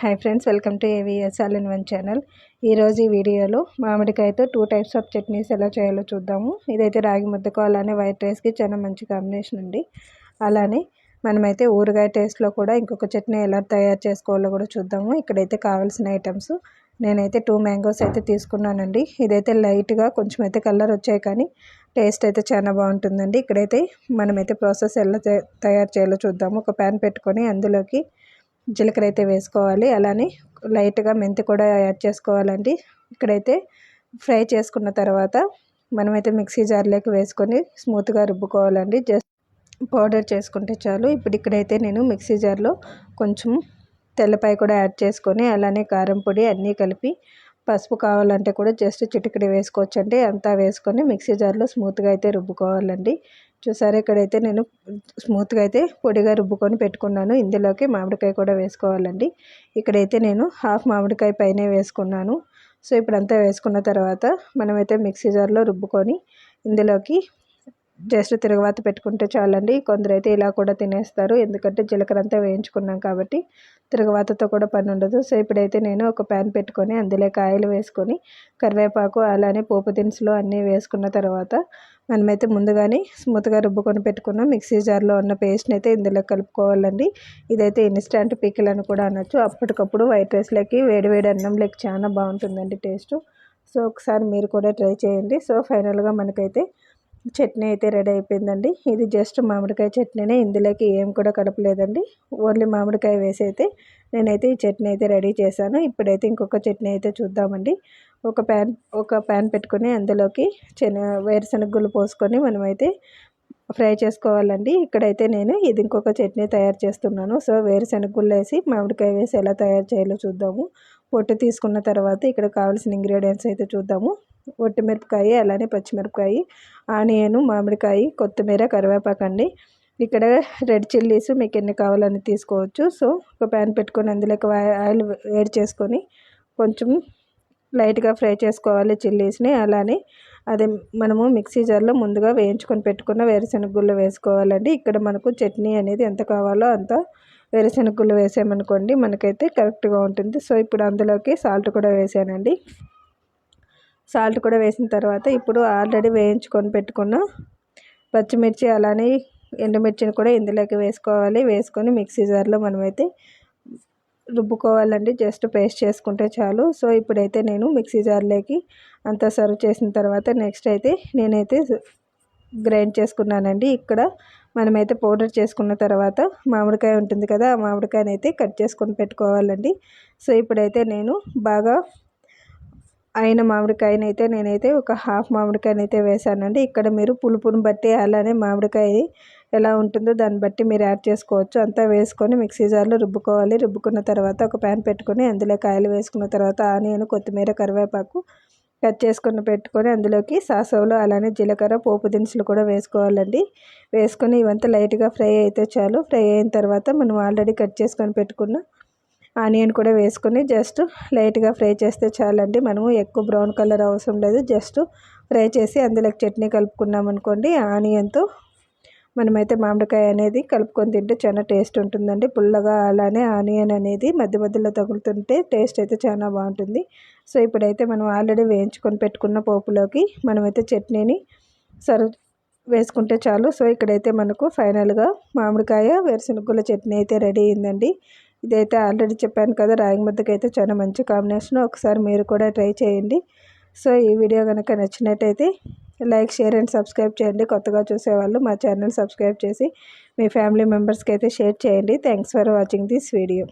Hi friends, welcome to AVS all in one channel. ఈరోజు ఈ వీడియోలో మామిడికాయతో 2 టైప్స్ ఆఫ్ చట్నీస్ ఎలా చేయాలో చూద్దాము. ఇదైతే రాగి ముద్దకు అలానే వైట్ రైస్కి చాలా మంచి కాంబినేషన్ అండి. అలానే మనమైతే ఊరగాయ టేస్ట్లో కూడా ఇంకొక చట్నీ ఎలా తయారు చేసుకోవాలో కూడా చూద్దాము. ఇక్కడైతే కావాల్సిన ఐటమ్స్ నేనైతే 2 మ్యాంగోస్ అయితే తీసుకున్నానండి. ఇదైతే లైట్గా కొంచెం అయితే కలర్ వచ్చాయి, కానీ టేస్ట్ అయితే చాలా బాగుంటుందండి. ఇక్కడైతే మనమైతే ప్రాసెస్ ఎలా తయారు చేయాలో చూద్దాము. ఒక ప్యాన్ పెట్టుకొని అందులోకి జీలకర్ర అయితే వేసుకోవాలి. అలానే లైట్గా మెంతి కూడా యాడ్ చేసుకోవాలండి. ఇక్కడైతే ఫ్రై చేసుకున్న తర్వాత మనమైతే మిక్సీ జార్లోకి వేసుకొని స్మూత్గా రుబ్బుకోవాలండి. జస్ట్ పౌడర్ చేసుకుంటే చాలు. ఇప్పుడు ఇక్కడైతే నేను మిక్సీ జార్లో కొంచెం తెల్లపాయ కూడా యాడ్ చేసుకొని అలానే కారం పొడి అన్నీ కలిపి పసుపు కావాలంటే కూడా జస్ట్ చిటికెడు వేసుకోవచ్చండి. అంతా వేసుకొని మిక్సీ జార్లో స్మూత్గా అయితే రుబ్బుకోవాలండి. చూసారా, ఇక్కడైతే నేను స్మూత్గా అయితే పొడిగా రుబ్బుకొని పెట్టుకున్నాను. ఇందులోకి మామిడికాయ కూడా వేసుకోవాలండి. ఇక్కడైతే నేను హాఫ్ మామిడికాయ పైనే వేసుకున్నాను. సో ఇప్పుడంతా వేసుకున్న తర్వాత మనమైతే మిక్సీ జార్లో రుబ్బుకొని ఇందులోకి జస్ట్ తిరగవాత పెట్టుకుంటే చాలండి. కొందరైతే ఇలా కూడా తినేస్తారు, ఎందుకంటే జీలకర్ర అంతా వేయించుకున్నాం కాబట్టి తిరగవాతతో కూడా పని ఉండదు. సో ఇప్పుడైతే నేను ఒక ప్యాన్ పెట్టుకొని అందులోకి ఆయిల్ వేసుకొని కరివేపాకు అలానే పోపు దినుసులు అన్నీ వేసుకున్న తర్వాత మనమైతే ముందుగానే స్మూత్గా రుబ్బుకొని పెట్టుకున్న మిక్సీ జార్లో ఉన్న పేస్ట్ని అయితే ఇందులో కలుపుకోవాలండి. ఇదైతే ఇన్స్టంట్ పికిల్ అని కూడా అనొచ్చు. అప్పటికప్పుడు వైట్ రైస్లోకి వేడివేడి అన్నంలోకి చాలా బాగుంటుందండి టేస్ట్. సో ఒకసారి మీరు కూడా ట్రై చేయండి. సో ఫైనల్గా మనకైతే చట్నీ అయితే రెడీ అయిపోయిందండి. ఇది జస్ట్ మామిడికాయ చట్నీనే, ఇందులోకి ఏం కూడా కలపలేదండి. ఓన్లీ మామిడికాయ వేసి అయితే నేనైతే ఈ చట్నీ అయితే రెడీ చేశాను. ఇప్పుడైతే ఇంకొక చట్నీ అయితే చూద్దామండి. ఒక ప్యాన్ పెట్టుకొని అందులోకి వేరుశనగ పోసుకొని మనమైతే ఫ్రై చేసుకోవాలండి. ఇక్కడైతే నేను ఇది ఇంకొక చట్నీ తయారు చేస్తున్నాను. సో వేరుశనగ వేసి మామిడికాయ వేసి ఎలా తయారు చేయాలో చూద్దాము. పొట్టు తీసుకున్న తర్వాత ఇక్కడ కావాల్సిన ఇంగ్రీడియంట్స్ అయితే చూద్దాము. ఒట్టిమిరపకాయ అలానే పచ్చిమిరపకాయ, ఆనియన్, మామిడికాయ, కొత్తిమీర, కరివేపాకు అండి. ఇక్కడ రెడ్ చిల్లీస్ మీకు ఎన్ని కావాలని తీసుకోవచ్చు. సో ఒక ప్యాన్ పెట్టుకొని అందులోకి ఆయిల్ వేడి చేసుకొని కొంచెం లైట్గా ఫ్రై చేసుకోవాలి చిల్లీస్ని. అలానే అదే మనము మిక్సీ జార్లో ముందుగా వేయించుకొని పెట్టుకున్న వేరుశనగ గుళ్ళు వేసుకోవాలండి. ఇక్కడ మనకు చట్నీ అనేది ఎంత కావాలో అంత వేరుశనగ గుళ్ళు వేసామనుకోండి మనకైతే కరెక్ట్గా ఉంటుంది. సో ఇప్పుడు అందులోకి సాల్ట్ కూడా వేసానండి. సాల్ట్ కూడా వేసిన తర్వాత ఇప్పుడు ఆల్రెడీ వేయించుకొని పెట్టుకున్న పచ్చిమిర్చి అలానే ఎండుమిర్చిని కూడా ఇందులోకి వేసుకోవాలి. వేసుకొని మిక్సీ జార్లో మనమైతే రుబ్బుకోవాలండి. జస్ట్ పేస్ట్ చేసుకుంటే చాలు. సో ఇప్పుడైతే నేను మిక్సీ జార్లోకి అంతా సర్వ్ చేసిన తర్వాత నెక్స్ట్ అయితే నేనైతే గ్రైండ్ చేసుకున్నానండి. ఇక్కడ మనమైతే పౌడర్ చేసుకున్న తర్వాత మామిడికాయ ఉంటుంది కదా, ఆ మామిడికాయని అయితే కట్ చేసుకొని పెట్టుకోవాలండి. సో ఇప్పుడైతే నేను బాగా అయిన మామిడికాయని అయితే నేనైతే ఒక హాఫ్ మామిడికాయని అయితే వేసానండి. ఇక్కడ మీరు పులుపుని బట్టి అలానే మామిడికాయ ఎలా ఉంటుందో దాన్ని బట్టి మీరు యాడ్ చేసుకోవచ్చు. అంతా వేసుకొని మిక్సీ జార్లో రుబ్బుకోవాలి. రుబ్బుకున్న తర్వాత ఒక ప్యాన్ పెట్టుకొని అందులో కాయలు వేసుకున్న తర్వాత ఆనియన్, కొత్తిమీర, కరివేపాకు కట్ చేసుకొని పెట్టుకొని అందులోకి సాసవులు అలానే జీలకర్ర, పోపు దినుసులు కూడా వేసుకోవాలండి. వేసుకొని ఇవంతా లైట్గా ఫ్రై అయితే చాలు. ఫ్రై అయిన తర్వాత మనం ఆల్రెడీ కట్ చేసుకొని పెట్టుకున్న ఆనియన్ కూడా వేసుకొని జస్ట్ లైట్గా ఫ్రై చేస్తే చాలండి. మనము ఎక్కువ బ్రౌన్ కలర్ అవసరం లేదు. జస్ట్ ఫ్రై చేసి అందులోకి చట్నీ కలుపుకున్నాం అనుకోండి, ఆనియన్తో మనమైతే మామిడికాయ అనేది కలుపుకొని తింటే చాలా టేస్ట్ ఉంటుందండి. పుల్లగా అలానే ఆనియన్ అనేది మధ్య మధ్యలో తగులుతుంటే టేస్ట్ అయితే చాలా బాగుంటుంది. సో ఇప్పుడైతే మనం ఆల్రెడీ వేయించుకొని పెట్టుకున్న పోపులోకి మనమైతే చట్నీని వేసుకుంటే చాలు. సో ఇక్కడైతే మనకు ఫైనల్గా మామిడికాయ వేరుశనగ చట్నీ అయితే రెడీ అయిందండి. ఇదైతే ఆల్రెడీ చెప్పాను కదా, రాగి ముద్దకైతే చాలా మంచి కాంబినేషన్. ఒకసారి మీరు కూడా ట్రై చేయండి. సో ఈ వీడియో కనుక నచ్చినట్టయితే లైక్, షేర్ అండ్ సబ్స్క్రైబ్ చేయండి. కొత్తగా చూసేవాళ్ళు మా ఛానల్ సబ్స్క్రైబ్ చేసి మీ ఫ్యామిలీ మెంబర్స్కి అయితే షేర్ చేయండి. Thanks for watching this video.